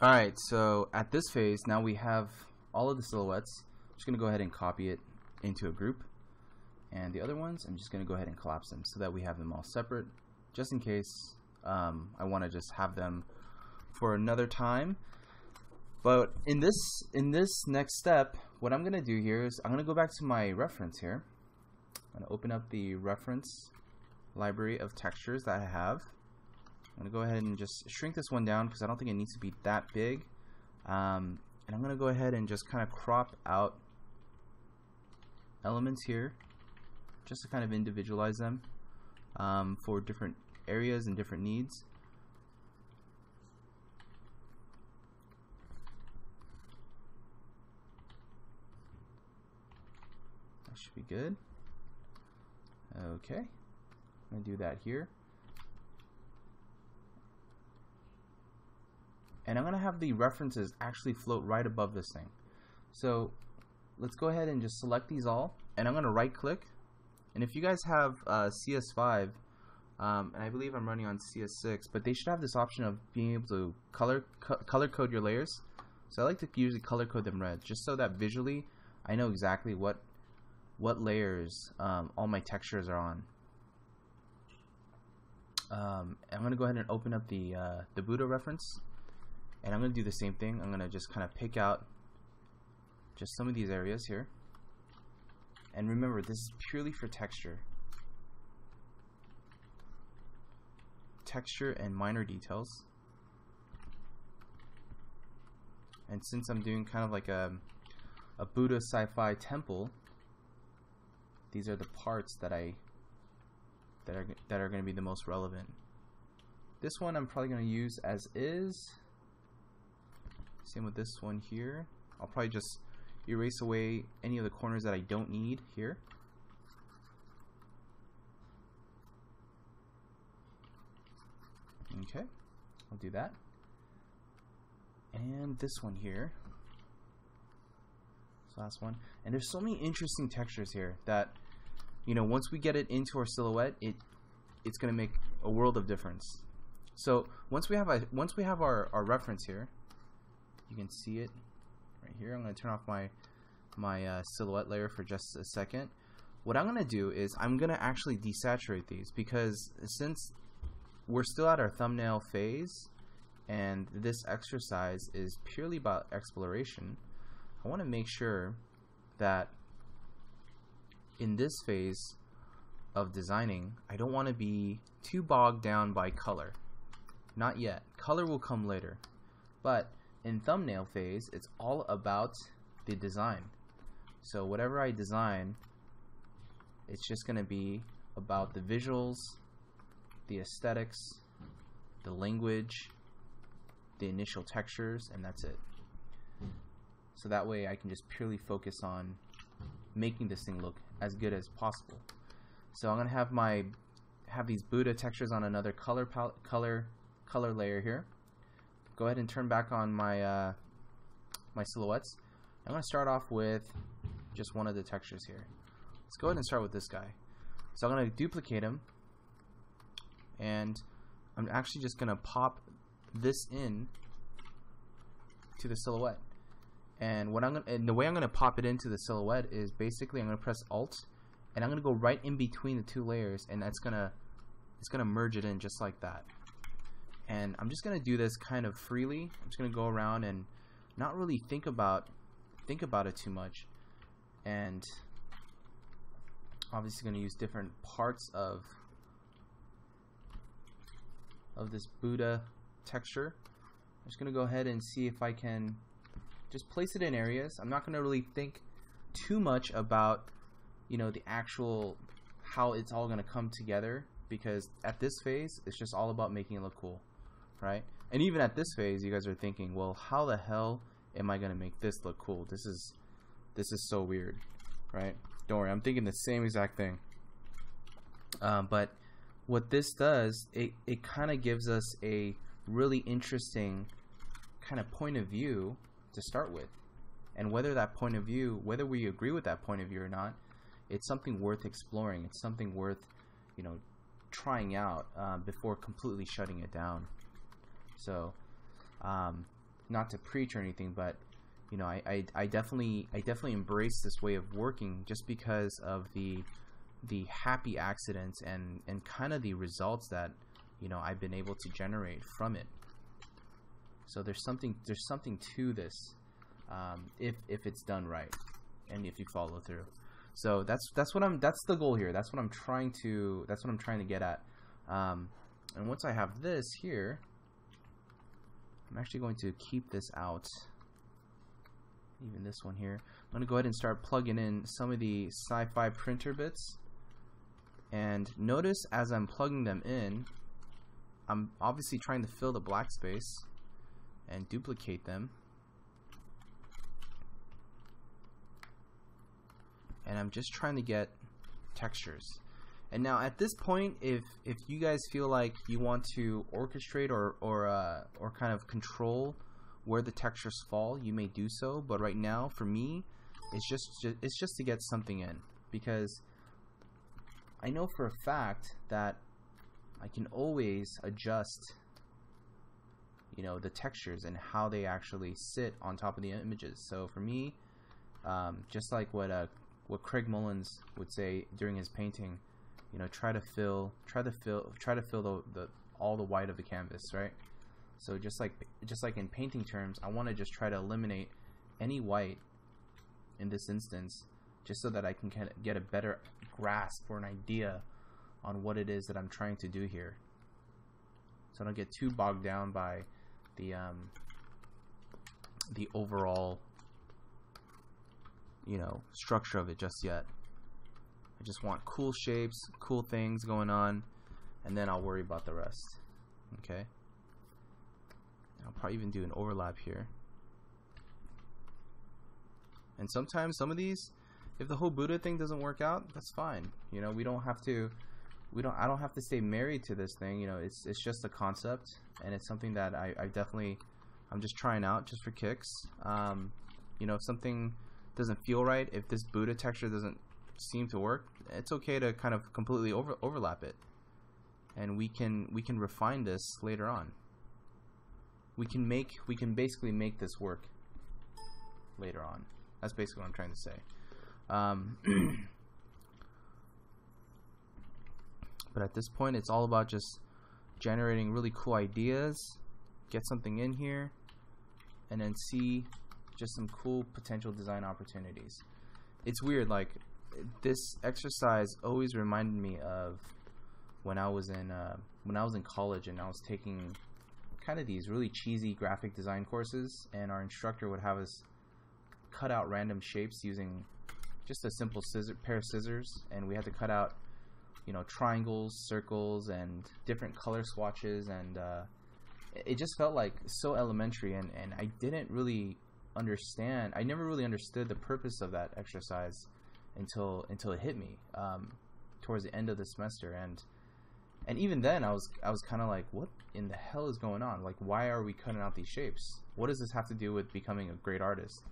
Alright, so at this phase, now we have all of the silhouettes. I'm just going to go ahead and copy it into a group. And the other ones, I'm just going to go ahead and collapse them so that we have them all separate, just in case I want to just have them for another time. But in this next step, what I'm going to do here is I'm going to go back to my reference here. I'm going to open up the reference library of textures that I have. I'm going to go ahead and just shrink this one down because I don't think it needs to be that big. And I'm going to go ahead and just kind of crop out elements here just to kind of individualize them for different areas and different needs. That should be good. Okay, I'm going to do that here. And I'm going to have the references actually float right above this thing. So let's go ahead and just select these all. And I'm going to right click. And if you guys have CS5, and I believe I'm running on CS6, but they should have this option of being able to color code your layers. So I like to usually color code them red, just so that visually I know exactly what layers all my textures are on. I'm going to go ahead and open up the Buddha reference. And I'm going to do the same thing. I'm going to just kind of pick out just some of these areas here. And remember, this is purely for texture. Texture and minor details. And since I'm doing kind of like a Buddha sci-fi temple, these are the parts that are going to be the most relevant. This one I'm probably going to use as is. Same with this one here. I'll probably just erase away any of the corners that I don't need here. Okay, I'll do that. And this one here. This last one. And there's so many interesting textures here that, you know, once we get it into our silhouette, it's going to make a world of difference. So once we have our reference here, you can see it right here. I'm going to turn off my silhouette layer for just a second. What I'm going to do is I'm going to actually desaturate these, because since we're still at our thumbnail phase and this exercise is purely about exploration, I want to make sure that in this phase of designing, I don't want to be too bogged down by color. Not yet. Color will come later. But in thumbnail phase, it's all about the design. So whatever I design, it's just going to be about the visuals, the aesthetics, the language, the initial textures, and that's it. So that way I can just purely focus on making this thing look as good as possible. So I'm going to have these Buddha textures on another color layer here. Go ahead and turn back on my my silhouettes. I'm going to start off with just one of the textures here. Let's go ahead and start with this guy. So I'm going to duplicate him, and I'm actually just going to pop this in to the silhouette. And the way I'm going to pop it into the silhouette is basically I'm going to press Alt, and I'm going to go right in between the two layers, and it's going to merge it in just like that. And I'm just going to do this kind of freely. I'm just going to go around and not really think about it too much. And obviously going to use different parts of this Buddha texture. I'm just going to go ahead and see if I can just place it in areas. I'm not going to really think too much about, you know, the actual how it's all going to come together, because at this phase it's just all about making it look cool. Right? And even at this phase, you guys are thinking, well, how the hell am I going to make this look cool? This is so weird, right? Don't worry, I'm thinking the same exact thing. But what this does, it kind of gives us a really interesting kind of point of view to start with. And whether that point of view, whether we agree with that point of view or not, it's something worth exploring. It's something worth, you know, trying out before completely shutting it down. So not to preach or anything, but you know, I definitely embrace this way of working just because of the happy accidents and kind of the results that, you know, I've been able to generate from it. So there's something to this, if it's done right and if you follow through. So that's the goal here. That's what I'm trying to get at. And once I have this here, I'm actually going to keep this out. Even this one here. I'm going to go ahead and start plugging in some of the sci-fi printer bits. And notice as I'm plugging them in, I'm obviously trying to fill the black space and duplicate them. And I'm just trying to get textures. And now at this point, if you guys feel like you want to orchestrate or kind of control where the textures fall, you may do so. But right now, for me, it's just to get something in, because I know for a fact that I can always adjust, you know, the textures and how they actually sit on top of the images. So for me, just like what Craig Mullins would say during his painting, you know, try to fill all the white of the canvas, right? So just like in painting terms, I want to just try to eliminate any white in this instance, just so that I can get a better grasp or an idea on what it is that I'm trying to do here. So I don't get too bogged down by the overall, you know, structure of it just yet. I just want cool shapes, cool things going on, and then I'll worry about the rest. Okay. I'll probably even do an overlap here. And sometimes some of these, if the whole Buddha thing doesn't work out, that's fine. You know, I don't have to stay married to this thing. You know, it's just a concept, and it's something that I'm just trying out just for kicks. You know, if something doesn't feel right, if this Buddha texture doesn't seem to work, it's okay to kind of completely overlap it, and we can refine this later on. We can basically make this work later on. That's basically what I'm trying to say. But at this point, it's all about just generating really cool ideas, get something in here, and then see just some cool potential design opportunities. It's weird, like this exercise always reminded me of when I was in college and I was taking kind of these really cheesy graphic design courses, and our instructor would have us cut out random shapes using just a simple pair of scissors, and we had to cut out, you know, triangles, circles, and different color swatches, and it just felt like so elementary, and I didn't really understand. I never really understood the purpose of that exercise until it hit me towards the end of the semester, and even then I was kind of like, what in the hell is going on? Like, why are we cutting out these shapes? What does this have to do with becoming a great artist?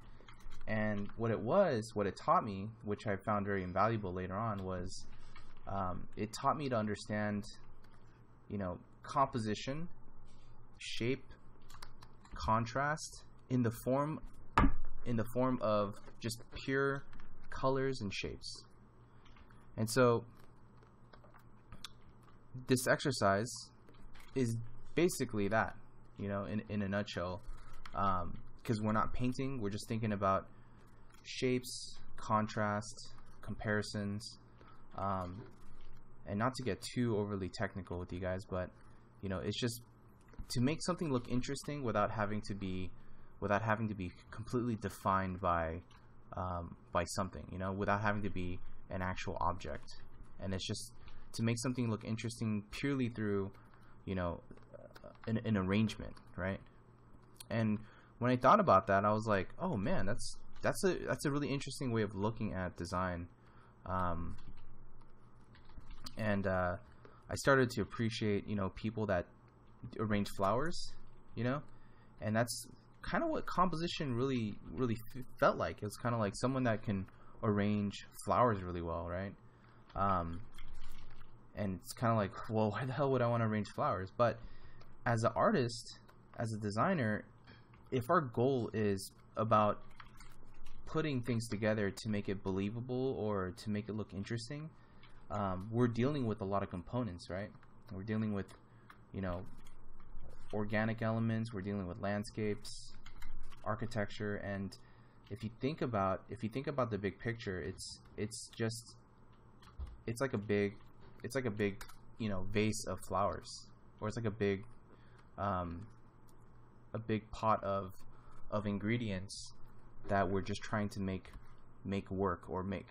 And what it taught me, which I found very invaluable later on, was it taught me to understand, you know, composition, shape, contrast in the form of just pure colors and shapes. And so this exercise is basically that, you know, in a nutshell, because we're not painting, we're just thinking about shapes, contrast, comparisons, and not to get too overly technical with you guys, but you know, it's just to make something look interesting without having to be completely defined by something, you know, without having to be an actual object. And it's just to make something look interesting purely through, you know, an arrangement, right? And when I thought about that, I was like, oh man, that's a really interesting way of looking at design. And I started to appreciate, you know, people that arrange flowers, you know, and that's kind of what composition really felt like. It was kind of like someone that can arrange flowers really well, right? And it's kind of like, well, why the hell would I want to arrange flowers? But as an artist, as a designer, if our goal is about putting things together to make it believable or to make it look interesting, we're dealing with a lot of components, right? We're dealing with, you know, organic elements, we're dealing with landscapes, architecture, and if you think about the big picture, it's like a big you know, vase of flowers, or it's like a big pot of ingredients that we're just trying to make work, or make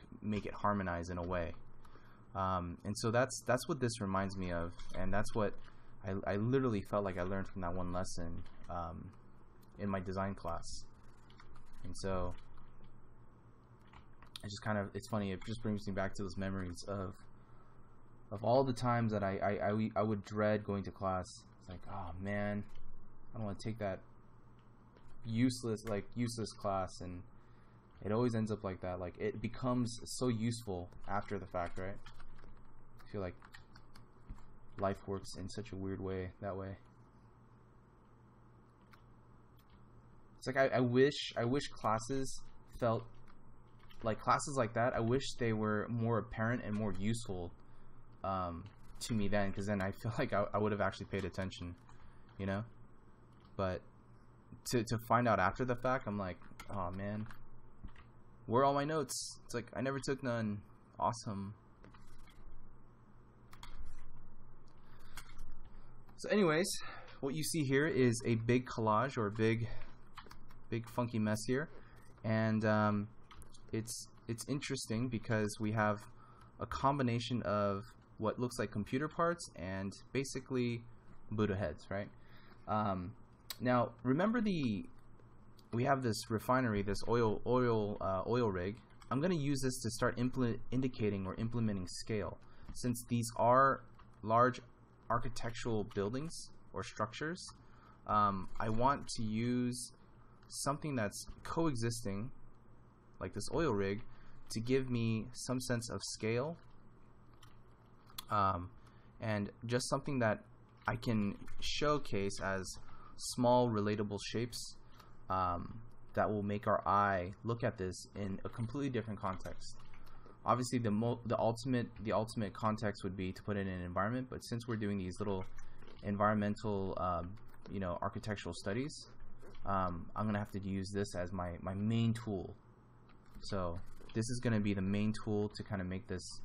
it harmonize in a way. And so that's what this reminds me of, and that's what I literally felt like I learned from that one lesson in my design class. And so it's funny, it just brings me back to those memories of all the times that I would dread going to class. It's like, oh man, I don't want to take that useless class, and it always ends up like that. Like, it becomes so useful after the fact, right? I feel like life works in such a weird way that way. It's like I wish classes felt like classes like that. I wish they were more apparent and more useful to me then, because then I feel like I would have actually paid attention, you know. But to find out after the fact, I'm like, oh man, where are all my notes? It's like I never took none. Awesome. So anyways, what you see here is a big collage, or a big funky mess here, and it's interesting because we have a combination of what looks like computer parts and basically Buddha heads, right? Now remember, we have this refinery, this oil rig. I'm going to use this to start indicating or implementing scale, since these are large architectural buildings or structures. I want to use something that's coexisting, like this oil rig, to give me some sense of scale, and just something that I can showcase as small relatable shapes that will make our eye look at this in a completely different context. Obviously, the ultimate context would be to put it in an environment, but since we're doing these little environmental you know, architectural studies, I'm gonna have to use this as my main tool. So this is gonna be the main tool to kind of make this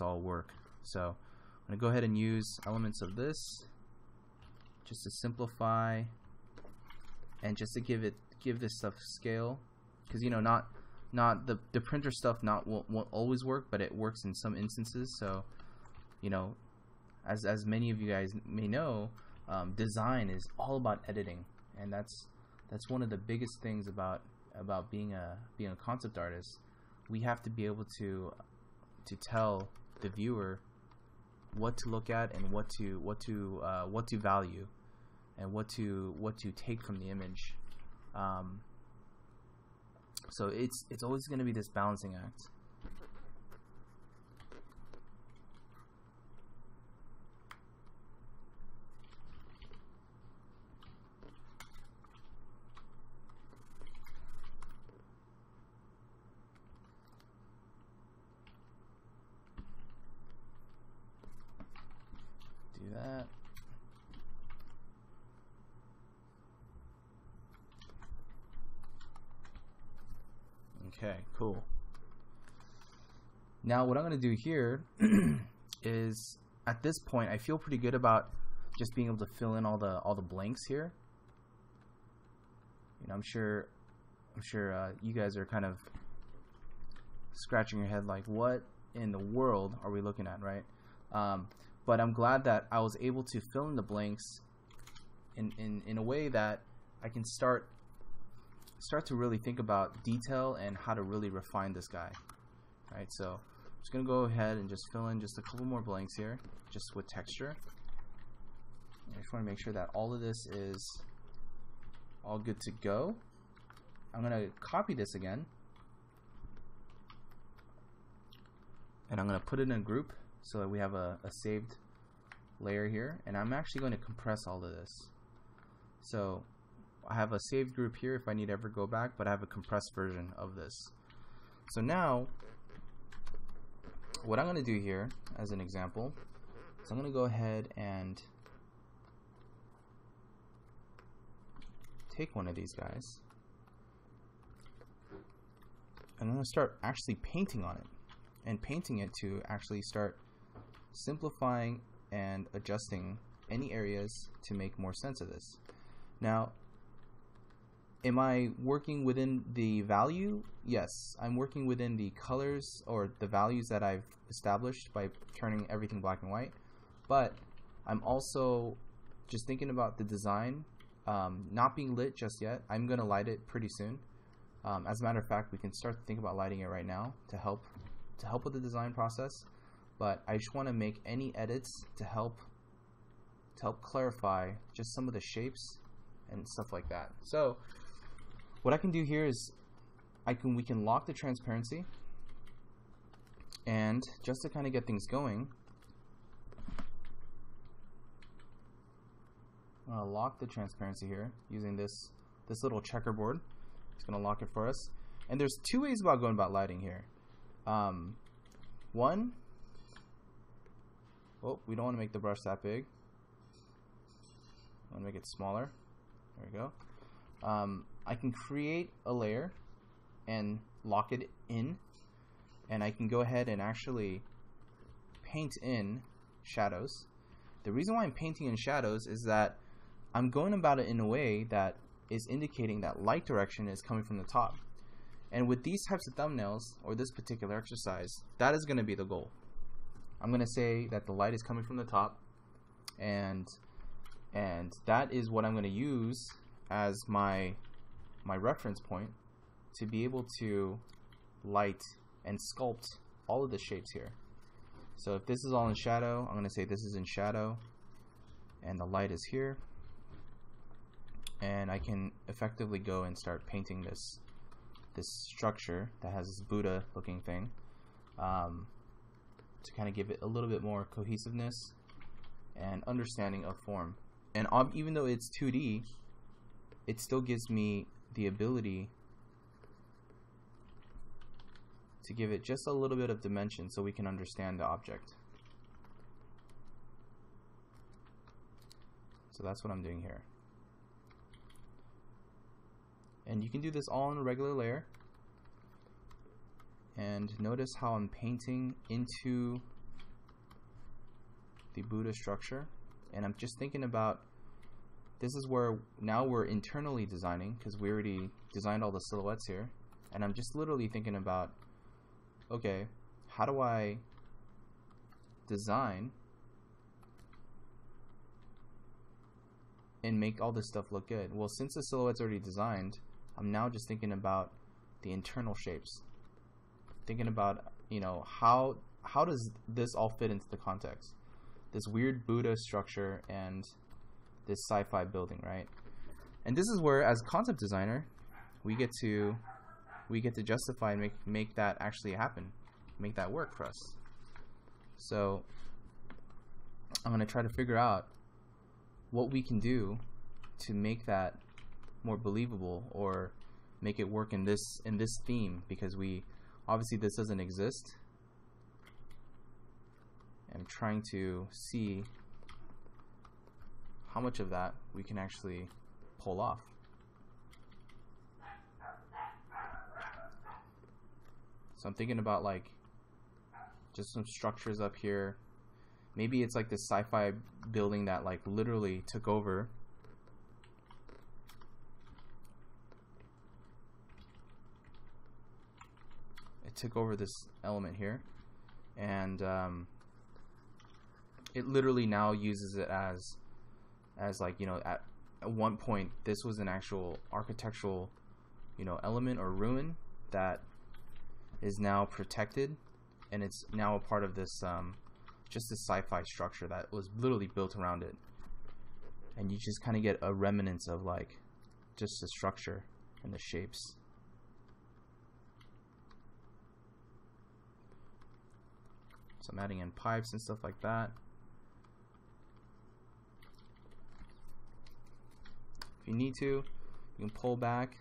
all work. So I'm gonna go ahead and use elements of this just to simplify, and just to give this stuff scale, because, you know, not the printer stuff won't always work, but it works in some instances. So, you know, as many of you guys may know, design is all about editing, and that's one of the biggest things about being a concept artist. We have to be able to tell the viewer what to look at, and what to value, and what to take from the image. So it's always going to be this balancing act. Do that. Okay, cool. Now what I'm going to do here is, at this point, I feel pretty good about just being able to fill in all the blanks here. You know, I'm sure you guys are kind of scratching your head like, what in the world are we looking at, right? But I'm glad that I was able to fill in the blanks in a way that I can start to really think about detail and how to really refine this guy. Right, so I'm just gonna go ahead and just fill in just a couple more blanks here, just with texture. I just want to make sure that all of this is all good to go. I'm gonna copy this again, and I'm gonna put it in a group so that we have a saved layer here, and I'm actually going to compress all of this. So I have a saved group here if I need to ever go back, but I have a compressed version of this. So now, what I'm going to do here, as an example, is I'm going to go ahead and take one of these guys, and I'm going to start actually painting on it, and painting it to actually start simplifying and adjusting any areas to make more sense of this. Now, am I working within the value? Yes, I'm working within the colors or the values that I've established by turning everything black and white, but I'm also just thinking about the design not being lit just yet. I'm going to light it pretty soon. As a matter of fact, we can start to think about lighting it right now to help with the design process, but I just want to make any edits to help clarify just some of the shapes and stuff like that. So what I can do here is we can lock the transparency, and just to kind of get things going, I'm going to lock the transparency here using this little checkerboard. It's going to lock it for us. And there's two ways about going about lighting here. One, we don't want to make the brush that big. I want to make it smaller. There we go. I can create a layer and lock it in, and I can go ahead and actually paint in shadows. The reason why I'm painting in shadows is that I'm going about it in a way that is indicating that light direction is coming from the top. And with these types of thumbnails, or this particular exercise, that is going to be the goal. I'm going to say that the light is coming from the top, and that is what I'm going to use as my reference point to be able to light and sculpt all of the shapes here. So if this is all in shadow, I'm going to say this is in shadow, and the light is here, and I can effectively go and start painting this structure that has this Buddha looking thing to kind of give it a little bit more cohesiveness and understanding of form. And even though it's 2D, it still gives me the ability to give it just a little bit of dimension so we can understand the object. So that's what I'm doing here. And you can do this all in a regular layer. And notice how I'm painting into the Buddha structure. And I'm just thinking about, this is where now we're internally designing, because we already designed all the silhouettes here. And I'm just literally thinking about, okay, how do I design and make all this stuff look good? Well, since the silhouette's already designed, I'm now just thinking about the internal shapes. Thinking about, you know, how does this all fit into the context? This weird Buddha structure and this sci-fi building, right? And this is where, as a concept designer, we get to justify and make that actually happen, make that work for us. So I'm going to try to figure out what we can do to make that more believable, or make it work in this theme, because obviously this doesn't exist. I'm trying to see how much of that we can actually pull off. So I'm thinking about like just some structures up here. Maybe it's like this sci-fi building that like literally took over. It took over this element here, and it literally now uses it as like, you know, at one point this was an actual architectural, you know, element or ruin that is now protected, and it's now a part of this just this sci-fi structure that was literally built around it. And you just kind of get a remnants of like just the structure and the shapes. So I'm adding in pipes and stuff like that. If you need to, You can pull back.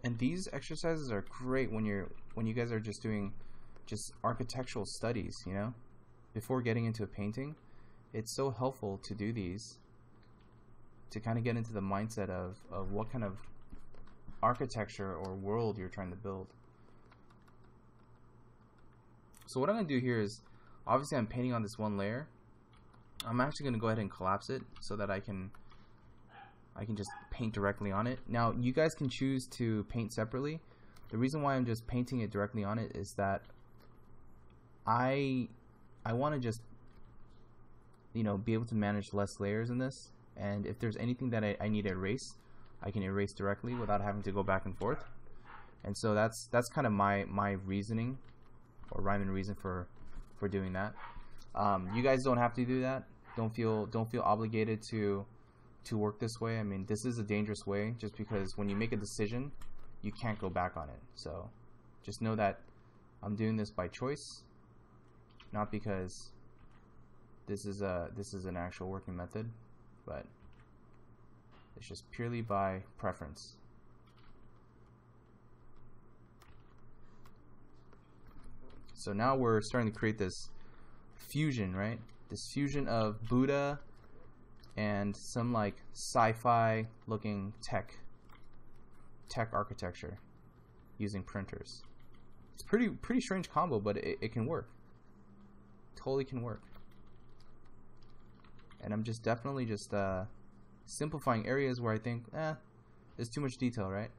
And these exercises are great when you guys are just doing just architectural studies, you know, before getting into a painting. It's so helpful to do these to kind of get into the mindset of what kind of architecture or world you're trying to build. So what I'm going to do here is, obviously I'm painting on this one layer. I'm actually going to go ahead and collapse it so that I can just paint directly on it. Now you guys can choose to paint separately. The reason why I'm just painting it directly on it is that I want to just, you know, be able to manage less layers in this, and if there's anything that I need to erase, I can erase directly without having to go back and forth. And so that's kind of my reasoning, or rhyme and reason for doing that. You guys don't have to do that. Don't feel obligated to work this way. I mean, this is a dangerous way, just because when you make a decision, you can't go back on it. So just know that I'm doing this by choice, not because this is an actual working method, but it's just purely by preference. So now we're starting to create this fusion, right? This fusion of Buddha and some like sci-fi looking tech architecture using printers. It's pretty strange combo, but it can work. Totally can work. And I'm just definitely just simplifying areas where I think there's too much detail, right?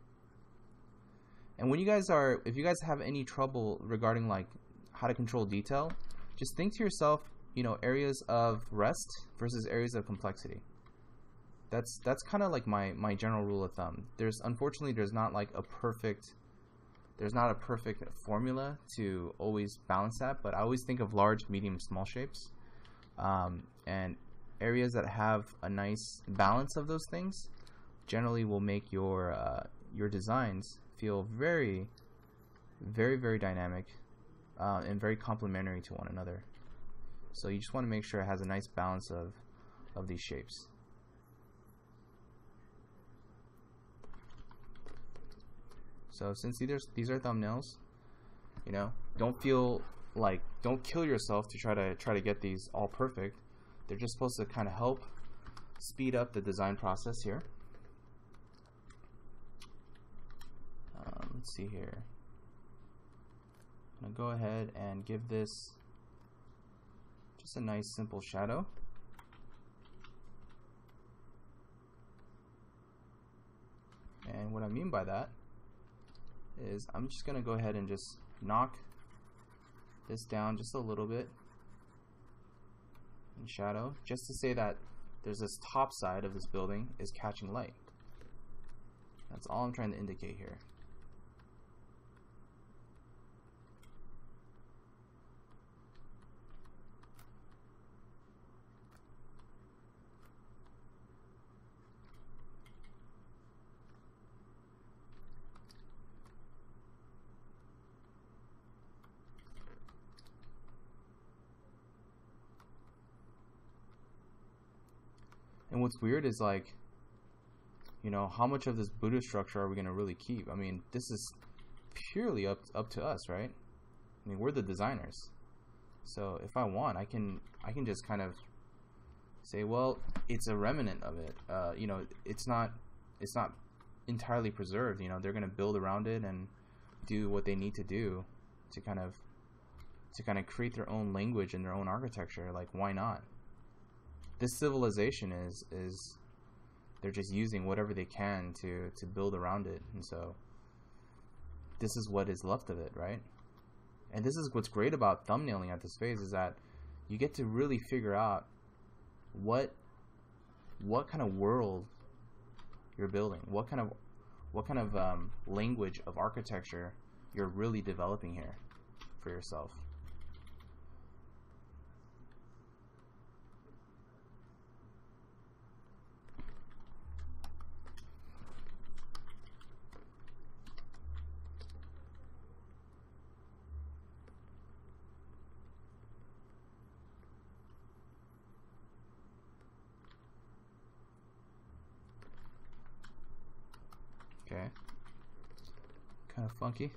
And when if you guys have any trouble regarding like how to control detail, just think to yourself, you know, areas of rest versus areas of complexity. That's kind of like my general rule of thumb. Unfortunately there's not a perfect formula to always balance that, but I always think of large, medium, small shapes, and areas that have a nice balance of those things generally will make your designs feel very, very, very dynamic and very complementary to one another. So you just want to make sure it has a nice balance of these shapes. So since these are thumbnails, you know, don't kill yourself to try to get these all perfect. They're just supposed to kind of help speed up the design process here. Let's see here. I'm gonna go ahead and give this just a nice simple shadow. And what I mean by that is I'm just gonna go ahead and just knock this down just a little bit in shadow, just to say that there's this top side of this building is catching light. That's all I'm trying to indicate here. And what's weird is, like, you know, how much of this Buddha structure are we going to really keep? I mean, this is purely up to us, right? I mean, we're the designers. So if I want, I can just kind of say, well, it's a remnant of it. You know, it's not entirely preserved. You know, they're going to build around it and do what they need to do to kind of create their own language and their own architecture. Like, why not? This civilization is they're just using whatever they can to build around it, and so this is what is left of it, right? And this is what's great about thumbnailing at this phase, is that you get to really figure out what kind of world you're building, what kind of language of architecture you're really developing here for yourself. Okay. Kind of funky.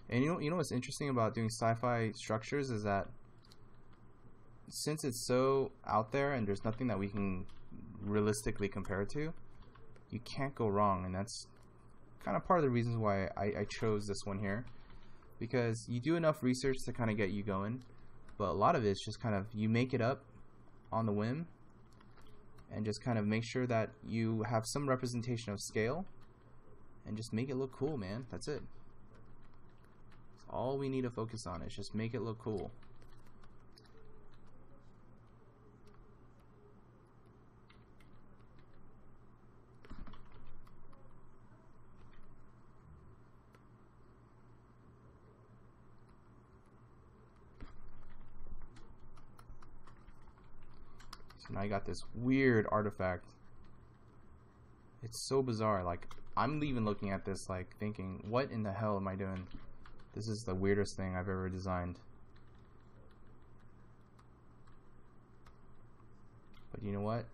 And you know what's interesting about doing sci-fi structures is that since it's so out there and there's nothing that we can realistically compare it to, you can't go wrong. And that's kind of part of the reasons why I chose this one here, because you do enough research to kind of get you going, but a lot of it's just kind of you make it up on the whim and just kind of make sure that you have some representation of scale and just make it look cool, man. That's it. That's all we need to focus on, is just make it look cool. So now I got this weird artifact. It's so bizarre. Like, I'm even looking at this like thinking, what in the hell am I doing? This is the weirdest thing I've ever designed. But you know what?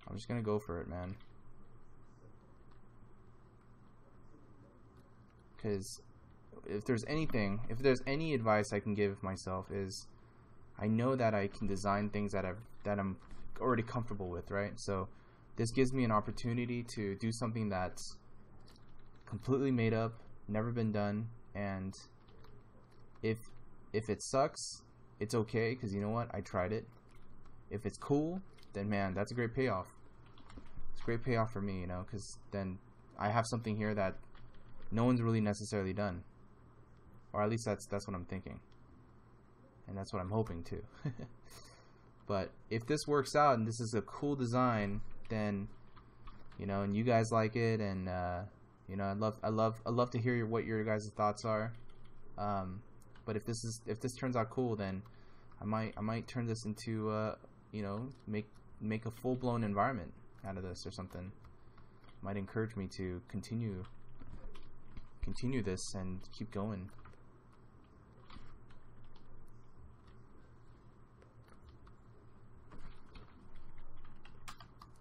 I'm just gonna go for it, man. Because if there's any advice I can give myself, is I know that I can design things that I'm already comfortable with, right? So this gives me an opportunity to do something that's completely made up, never been done, and if it sucks, it's okay, because you know what? I tried it. If it's cool, then man, that's a great payoff. It's a great payoff for me, you know, because then I have something here that no one's really necessarily done, or at least that's what I'm thinking, and that's what I'm hoping too. But if this works out and this is a cool design, then you know, and you guys like it, and you know, I love to hear what your guys' thoughts are. But if this turns out cool, then I might turn this into you know, make a full-blown environment out of this or something. Might encourage me to continue this and keep going.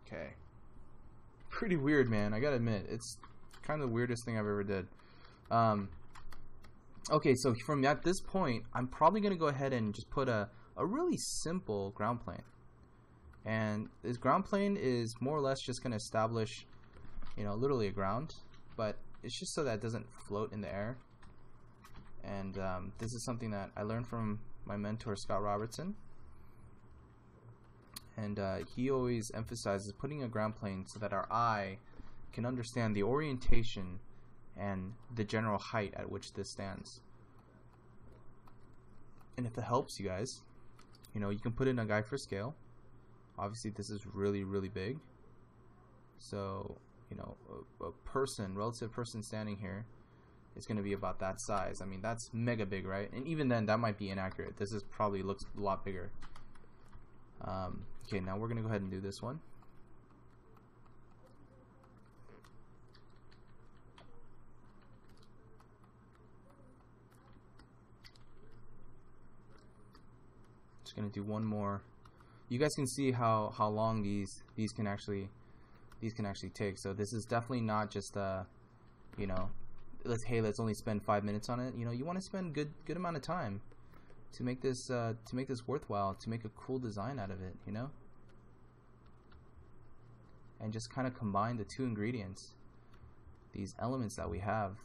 Okay. Pretty weird, man. I gotta admit, it's kind of the weirdest thing I've ever did. Okay, so from at this point, I'm probably gonna go ahead and just put a really simple ground plane. And this ground plane is more or less just gonna establish, you know, literally a ground, but it's just so that it doesn't float in the air. And this is something that I learned from my mentor, Scott Robertson. And he always emphasizes putting a ground plane so that our eye can understand the orientation and the general height at which this stands. And if it helps you guys, you know, you can put in a guide for scale. Obviously this is really, really big. So, you know, a person, relative person standing here is going to be about that size. I mean, that's mega big, right? And even then, that might be inaccurate. This is probably looks a lot bigger. Okay, now we're going to go ahead and do this one. Just going to do one more. You guys can see how long these can actually take. So this is definitely not just you know, let's only spend 5 minutes on it. You know, you want to spend good amount of time to make this worthwhile, to make a cool design out of it, you know, and just kind of combine the two ingredients, these elements that we have,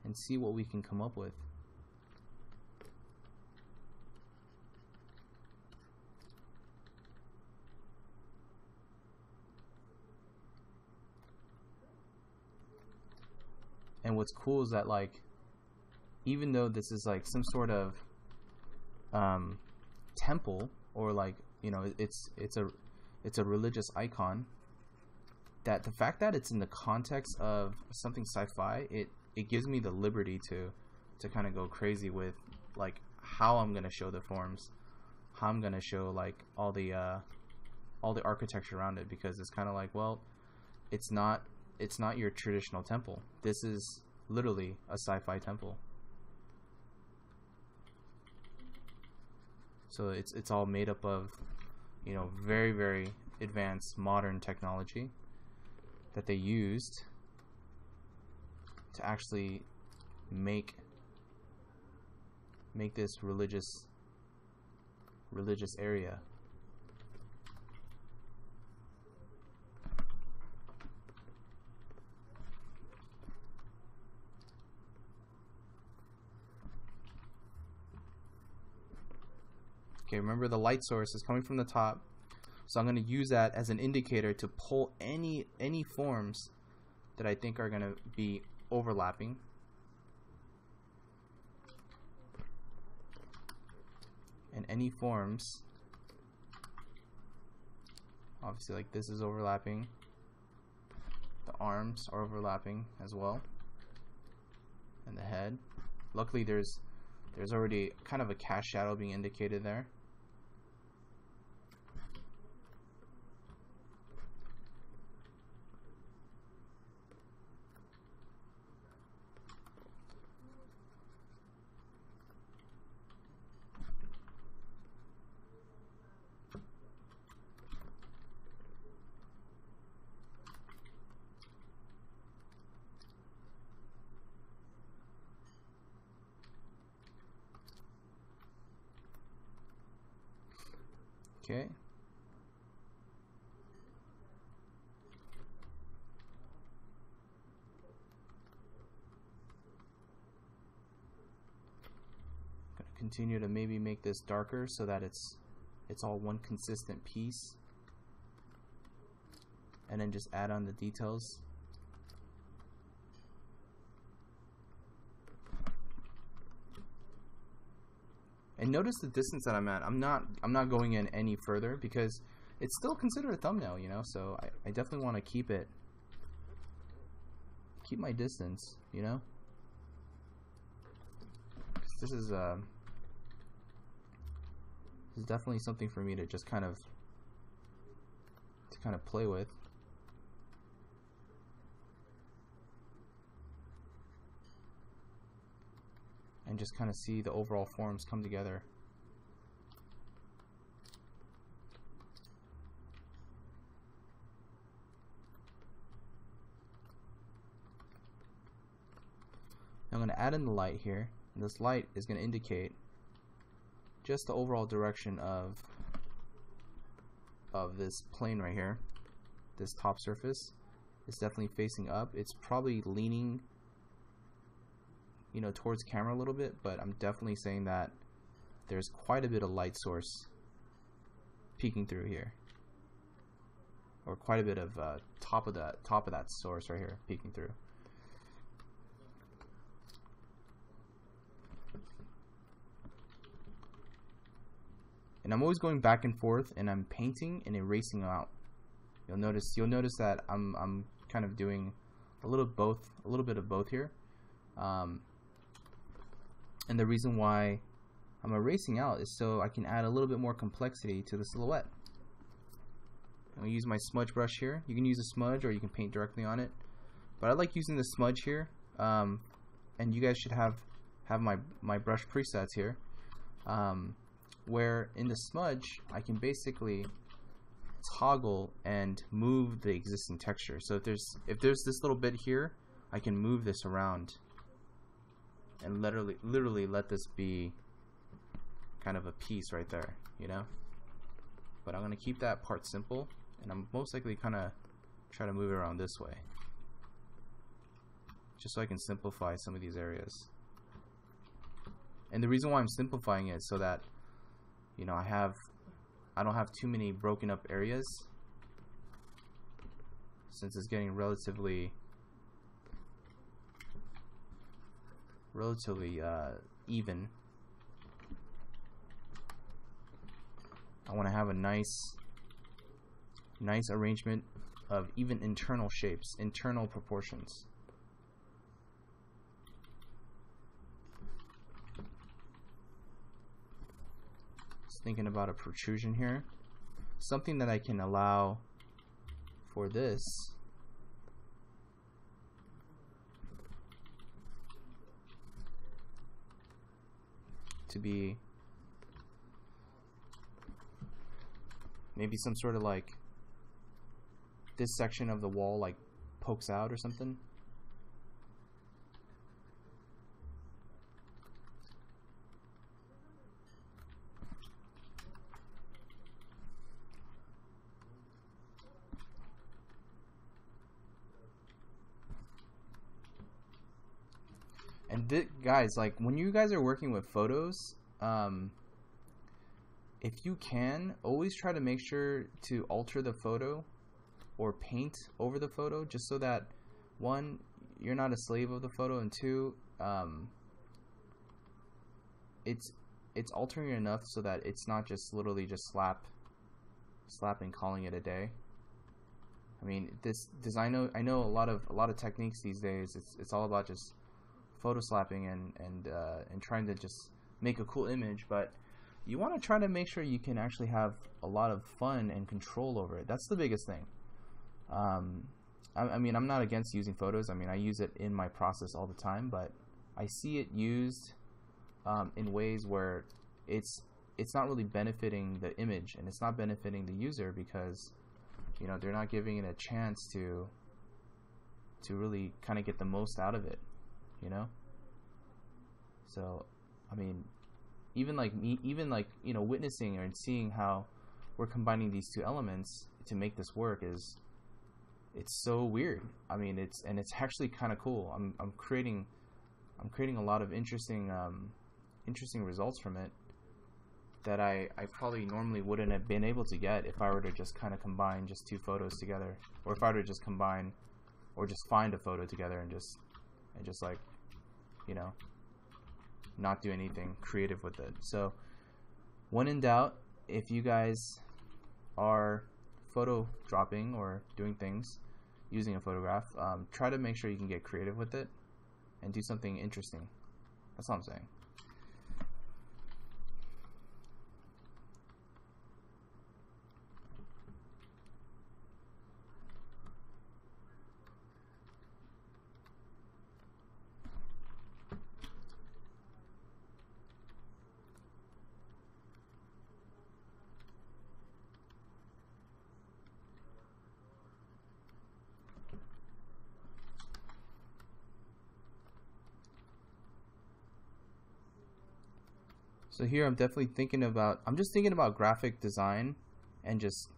and see what we can come up with. And what's cool is that, like, even though this is like some sort of temple, or like, you know, it's a religious icon, that the fact that it's in the context of something sci-fi, it gives me the liberty to kind of go crazy with like how I'm gonna show the forms, how I'm gonna show like all the architecture around it, because it's kind of like, well, it's not your traditional temple. This is literally a sci-fi temple. So it's all made up of, you know, very, very advanced modern technology that they used to actually make this religious area. Okay, remember the light source is coming from the top, so I'm going to use that as an indicator to pull any forms that I think are going to be overlapping. And any forms, obviously, like this is overlapping. The arms are overlapping as well, and the head. Luckily, there's already kind of a cast shadow being indicated there. Okay. Gonna continue to maybe make this darker so that it's all one consistent piece, and then just add on the details. And notice the distance that I'm at. I'm not going in any further because it's still considered a thumbnail, you know. So I definitely want to keep my distance, you know. This is definitely something for me to just kind of play with. And just kind of see the overall forms come together. I'm going to add in the light here. And this light is going to indicate just the overall direction of this plane right here. This top surface is definitely facing up. It's probably leaning, you know, towards camera a little bit, but I'm definitely saying that there's quite a bit of light source peeking through here, or quite a bit of top of that source right here peeking through. And I'm always going back and forth, and I'm painting and erasing out. You'll notice that I'm kind of doing a little bit of both here. And the reason why I'm erasing out is so I can add a little bit more complexity to the silhouette. I'm going to use my smudge brush here. You can use a smudge or you can paint directly on it. But I like using the smudge here. And you guys should have my brush presets here. Where in the smudge, I can basically toggle and move the existing texture. So if there's this little bit here, I can move this around and literally let this be kind of a piece right there, you know. But I'm gonna keep that part simple, and I'm most likely kind of try to move it around this way, just so I can simplify some of these areas. And the reason why I'm simplifying it is so that, you know, I don't have too many broken up areas, since it's getting relatively even. I want to have a nice arrangement of even internal shapes, internal proportions. Just thinking about a protrusion here, something that I can allow for this to be maybe some sort of like this section of the wall like pokes out or something. And guys, like when you guys are working with photos, if you can, always try to make sure to alter the photo or paint over the photo, just so that one, you're not a slave of the photo, and two, it's altering it enough so that it's not just literally just slap and calling it a day. I mean, this design, I know a lot of techniques these days. It's all about just photo slapping and trying to just make a cool image, but you want to try to make sure you can actually have a lot of fun and control over it. That's the biggest thing. I mean, I'm not against using photos. I mean, I use it in my process all the time, but I see it used in ways where it's not really benefiting the image, and it's not benefiting the user, because you know, they're not giving it a chance to really kind of get the most out of it, you know. So I mean, even like you know, witnessing and seeing how we're combining these two elements to make this work it's so weird. I mean, it's actually kind of cool. I'm creating a lot of interesting results from it that I probably normally wouldn't have been able to get if I were to just kind of combine just two photos together, or if I were to just combine or just find a photo together and just like, you know, not do anything creative with it. So when in doubt, if you guys are photo dropping or doing things using a photograph, try to make sure you can get creative with it and do something interesting. That's all I'm saying. So here I'm definitely thinking about, I'm just thinking about graphic design and just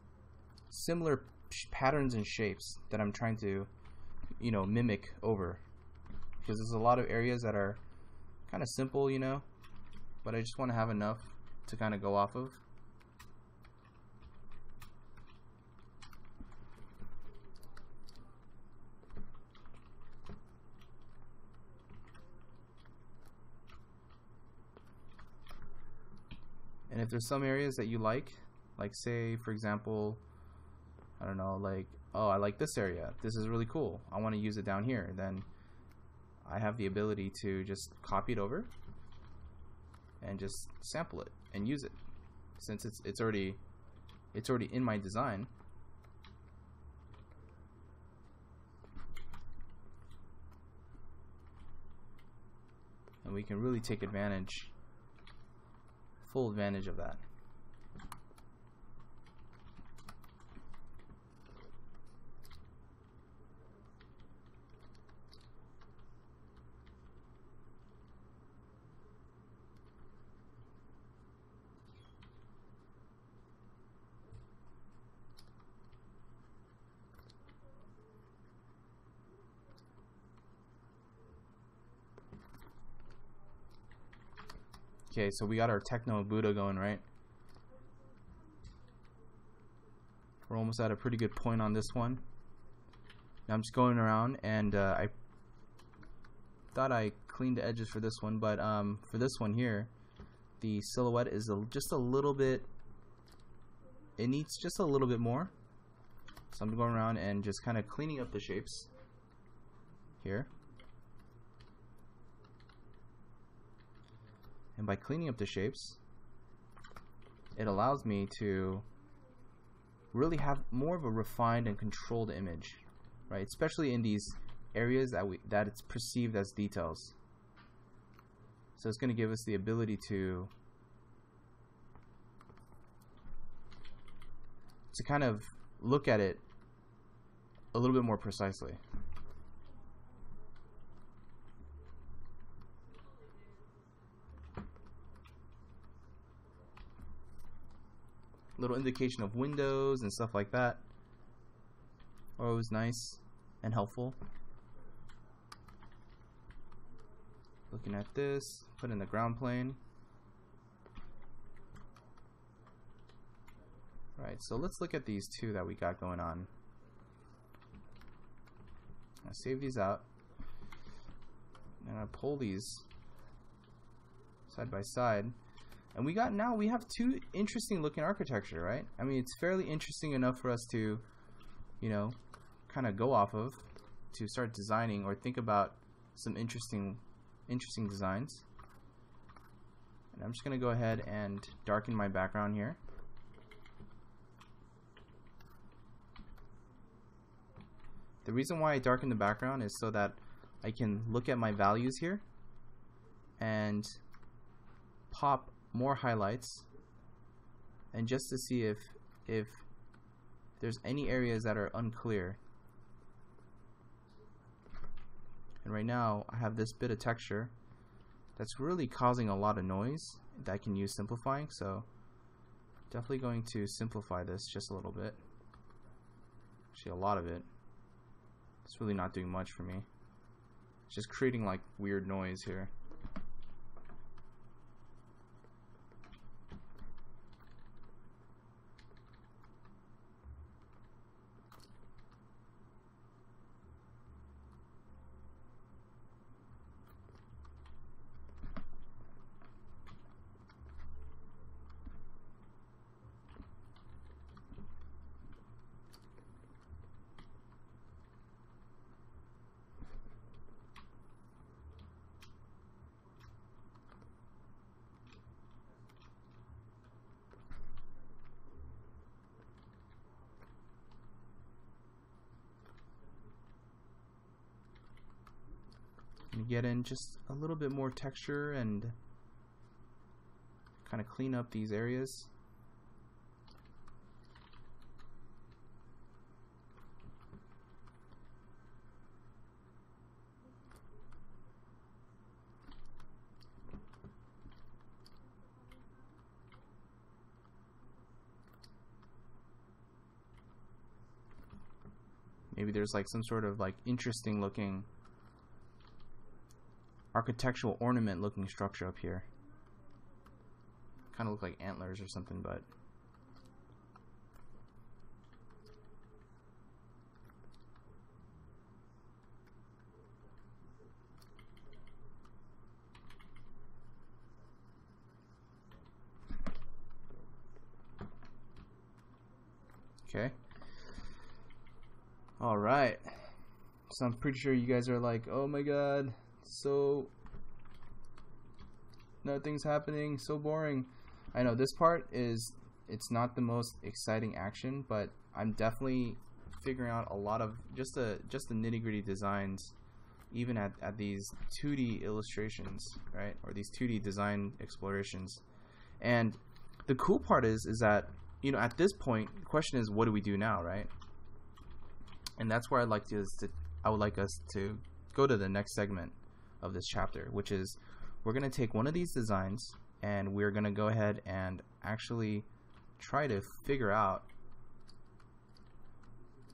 similar patterns and shapes that I'm trying to, you know, mimic over, because there's a lot of areas that are kind of simple, you know, but I just want to have enough to kind of go off of. And if there's some areas that you like say for example, I don't know, like, oh, I like this area, this is really cool, I want to use it down here, then I have the ability to just copy it over and just sample it and use it, since it's already in my design. And we can really take full advantage of that. Okay, so we got our Techno Buddha going, right? We're almost at a pretty good point on this one. Now I'm just going around, and I thought I cleaned the edges for this one, but for this one here, the silhouette is just a little bit, it needs just a little bit more. So I'm going around and just kind of cleaning up the shapes here. And by cleaning up the shapes, it allows me to really have more of a refined and controlled image, right? Especially in these areas that it's perceived as details. So it's going to give us the ability to to kind of look at it a little bit more precisely. Little indication of windows and stuff like that. Always nice and helpful. Looking at this, put in the ground plane. Right, so let's look at these two that we got going on. I save these out, and I pull these side by side, and we have two interesting looking architecture, right? I mean, it's fairly interesting enough for us to, you know, kind of go off of to start designing or think about some interesting designs. And I'm just gonna go ahead and darken my background here. The reason why I darken the background is so that I can look at my values here and pop more highlights, and just to see if there's any areas that are unclear. And right now I have this bit of texture that's really causing a lot of noise that I can use simplifying, so definitely going to simplify this just a little bit. Actually, a lot of it. It's really not doing much for me. It's just creating like weird noise here. And get in just a little bit more texture and kind of clean up these areas. Maybe there's like some sort of like interesting looking architectural ornament looking structure up here. Kind of look like antlers or something, but okay. All right. So I'm pretty sure you guys are like, oh my god, so nothing's happening, so boring. I know this part it's not the most exciting action, but I'm definitely figuring out a lot of just the nitty-gritty designs, even at these 2D illustrations, right, or these 2D design explorations. And the cool part is that, you know, at this point the question is, what do we do now, right? And that's where I would like us to go to the next segment of this chapter, which is we're going to take one of these designs and we're going to go ahead and actually try to figure out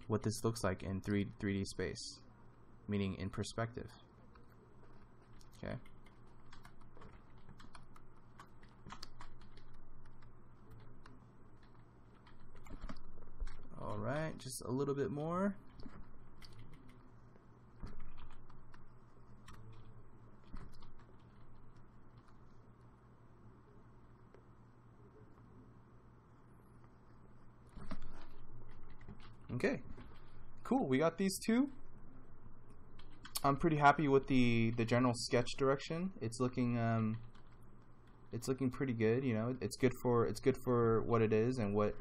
what this looks like in 3D space, meaning in perspective. Okay. All right, just a little bit more. Okay, cool. We got these two. I'm pretty happy with the general sketch direction. It's looking pretty good. You know, it's good for what it is and what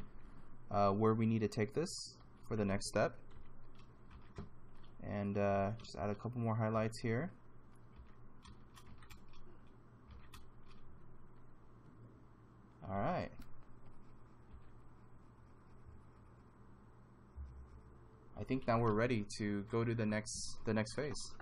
where we need to take this for the next step. And just add a couple more highlights here. All right. think now we're ready to go to the next phase.